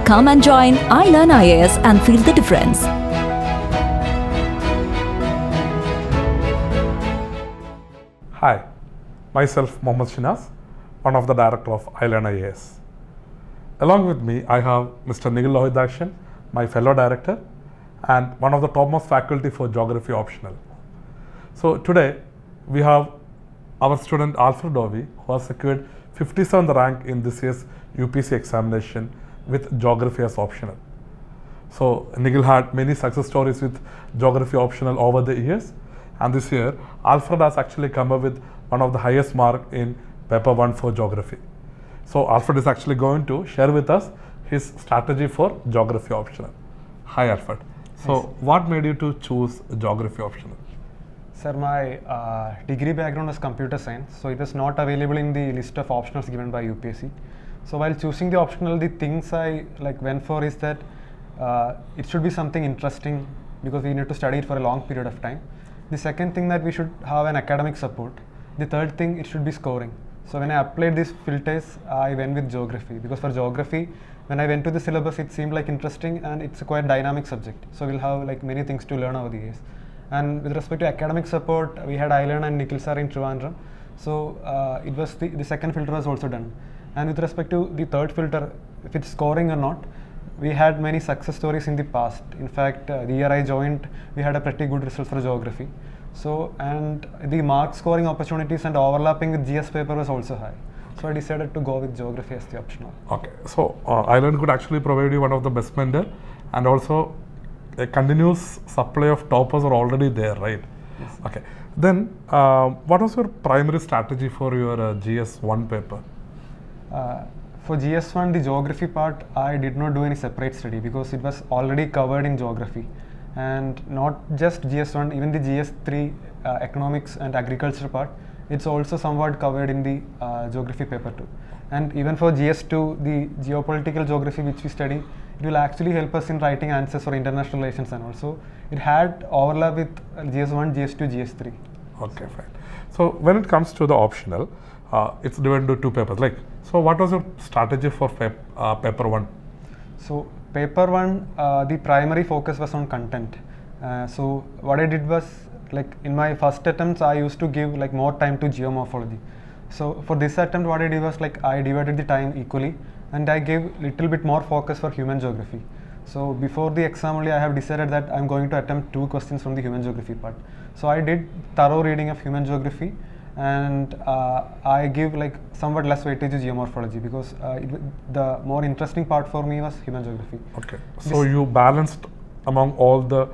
Come and join iLearn IAS and feel the difference. Hi, myself Mohammad Shinaz, one of the director of iLearn IAS. Along with me, I have Mr. Nikhil Lohidakshan, my fellow director, and one of the topmost faculty for geography optional. So today, we have our student Alfred Dovey, who has secured 57th rank in this year's UPC examination with geography as optional. So Nikhil had many success stories with geography optional over the years, and this year Alfred has actually come up with one of the highest mark in paper 1 for geography. So Alfred is actually going to share with us his strategy for geography optional. Hi Alfred. So what made you to choose geography optional? Sir, my degree background was computer science, so it was not available in the list of optionals given by UPSC. So while choosing the optional, the things I went for is that it should be something interesting because we need to study it for a long period of time. The second thing, that we should have an academic support. The third thing, it should be scoring. So when I applied these filters, I went with geography because for geography, when I went to the syllabus, it seemed like interesting and it's a quite dynamic subject. So we'll have many things to learn over the years. And with respect to academic support, we had iLearn and Nikhil sir in Trivandrum. So it was the second filter was also done. And with respect to the third filter, if it's scoring or not, we had many success stories in the past. In fact, the year I joined, we had a pretty good result for geography. So, and the mark scoring opportunities and overlapping with GS paper was also high. So I decided to go with geography as the optional. Okay, so iLearn could actually provide you one of the best mentor, and also a continuous supply of toppers are already there, right? Yes. Okay. Then, what was your primary strategy for your GS1 paper? For GS1, the geography part, I did not do any separate study because it was already covered in geography. And not just GS1, even the GS3 economics and agriculture part, it's also somewhat covered in the geography paper too. And even for GS2, the geopolitical geography which we study, it will actually help us in writing answers for international relations, and also it had overlap with GS1, GS2, GS3. Okay, fine. So when it comes to the optional, it's divided into two papers. So what was your strategy for paper 1? So paper 1, the primary focus was on content. So what I did was, in my first attempts, I used to give more time to geomorphology. So for this attempt, what I did was I divided the time equally, and I gave little bit more focus for human geography. So before the exam only, I have decided that I'm going to attempt 2 questions from the human geography part. So I did thorough reading of human geography, and I give somewhat less weightage to geomorphology because the more interesting part for me was human geography. Okay, so you balanced among all the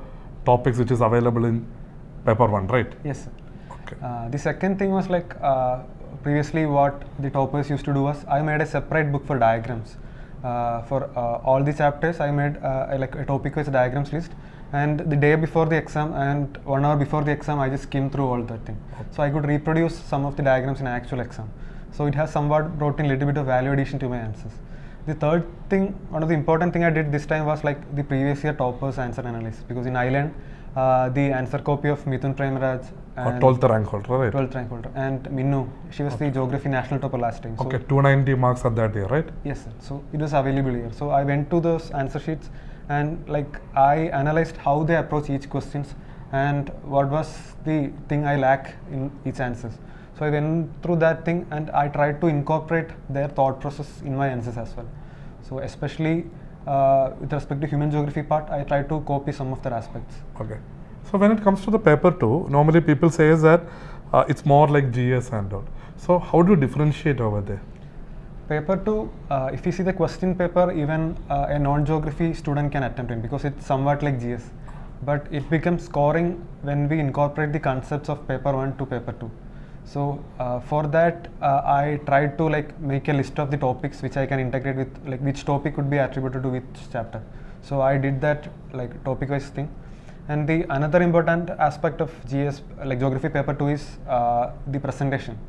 topics which is available in paper 1, right? Yes, sir. Okay. The second thing was previously what the toppers used to do was I made a separate book for diagrams. For all the chapters, I made a topic-wise diagrams list. And the day before the exam and 1 hour before the exam, I just skimmed through all that thing. Okay. So I could reproduce some of the diagrams in actual exam. So it has somewhat brought in a little bit of value addition to my answers. The third thing, one of the important thing I did this time was the previous year toppers answer analysis, because in iLearn, the answer copy of Mithun Premaraj and 12th rank holder, right? 12th rank holder, and Minnu, she was the geography national topper last time. So Okay, 290 marks at that year, right? yes, sir. So it was available here. So I went to those answer sheets and I analyzed how they approach each questions and what was the thing I lack in each answers. So I went through that thing and I tried to incorporate their thought process in my answers as well. So especially with respect to human geography part, I tried to copy some of their aspects. Okay. So when it comes to the paper 2, normally people say is that it's more like GS and all. So how do you differentiate over there? Paper 2, if you see the question paper, even a non-geography student can attempt it because it's somewhat like GS. But it becomes scoring when we incorporate the concepts of paper 1 to paper 2. So for that, I tried to make a list of the topics which I can integrate with, which topic could be attributed to which chapter. So I did that topic-wise thing. And the another important aspect of GS, geography paper 2 is the presentation.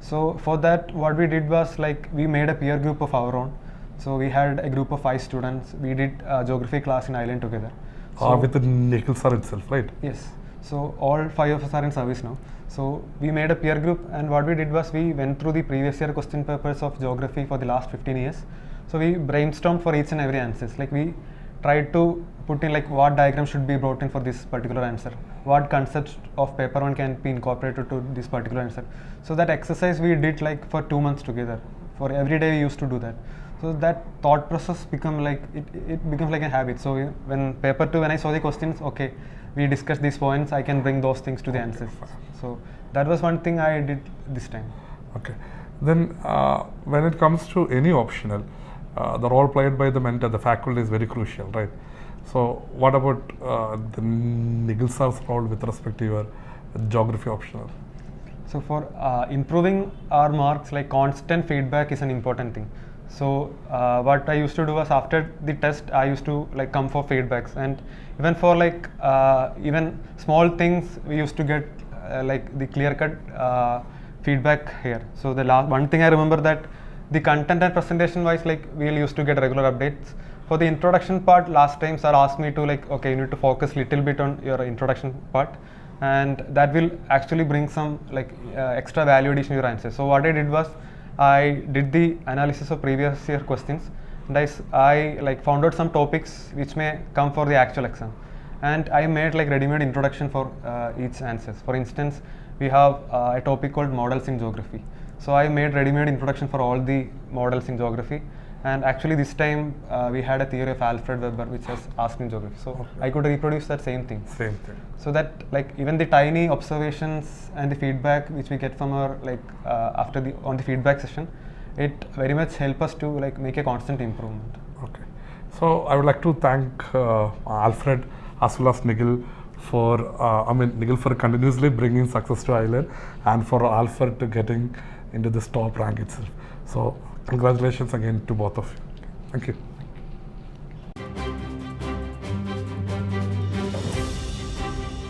So for that, what we did was we made a peer group of our own. So we had a group of 5 students. We did geography class in iLearn together. So with the Nikhil sir itself, right? Yes. So all 5 of us are in service now. So we made a peer group, and what we did was we went through the previous year question papers of geography for the last 15 years. So we brainstormed for each and every answers. Like we tried to put in like what diagram should be brought in for this particular answer, what concepts of paper one can be incorporated to this particular answer. So that exercise we did like for 2 months together. For every day we used to do that. So that thought process become like it becomes like a habit. So when paper 2, when I saw the questions, okay, we discussed these points, I can bring those things to the answers. So that was one thing I did this time. Okay. Then when it comes to any optional, the role played by the mentor, the faculty is very crucial, right? So what about the Nikhil sir's role with respect to your geography optional? So for improving our marks, like constant feedback is an important thing. So what I used to do was after the test, I used to like come for feedbacks, and even for like even small things, we used to get like the clear-cut feedback here. So the last one thing I remember that the content and presentation wise, like we used to get regular updates. For the introduction part, last time sir asked me to like, okay, you need to focus little bit on your introduction part, and that will actually bring some like extra value addition to your answer. So what I did was I did the analysis of previous year questions, and I like found out some topics which may come for the actual exam, and I made like ready-made introduction for each answers. For instance, we have a topic called models in geography. So I made ready-made introduction for all the models in geography, and actually this time we had a theory of Alfred Weber which was asked in geography. So I could reproduce that same thing. Same thing. So that like even the tiny observations and the feedback which we get from our like after the on the feedback session, it very much help us to like make a constant improvement. Okay. So I would like to thank Alfred as well as Nikhil for Nikhil for continuously bringing success to Island, and for Alfred to getting into this top rank itself. So congratulations again to both of you. Thank you.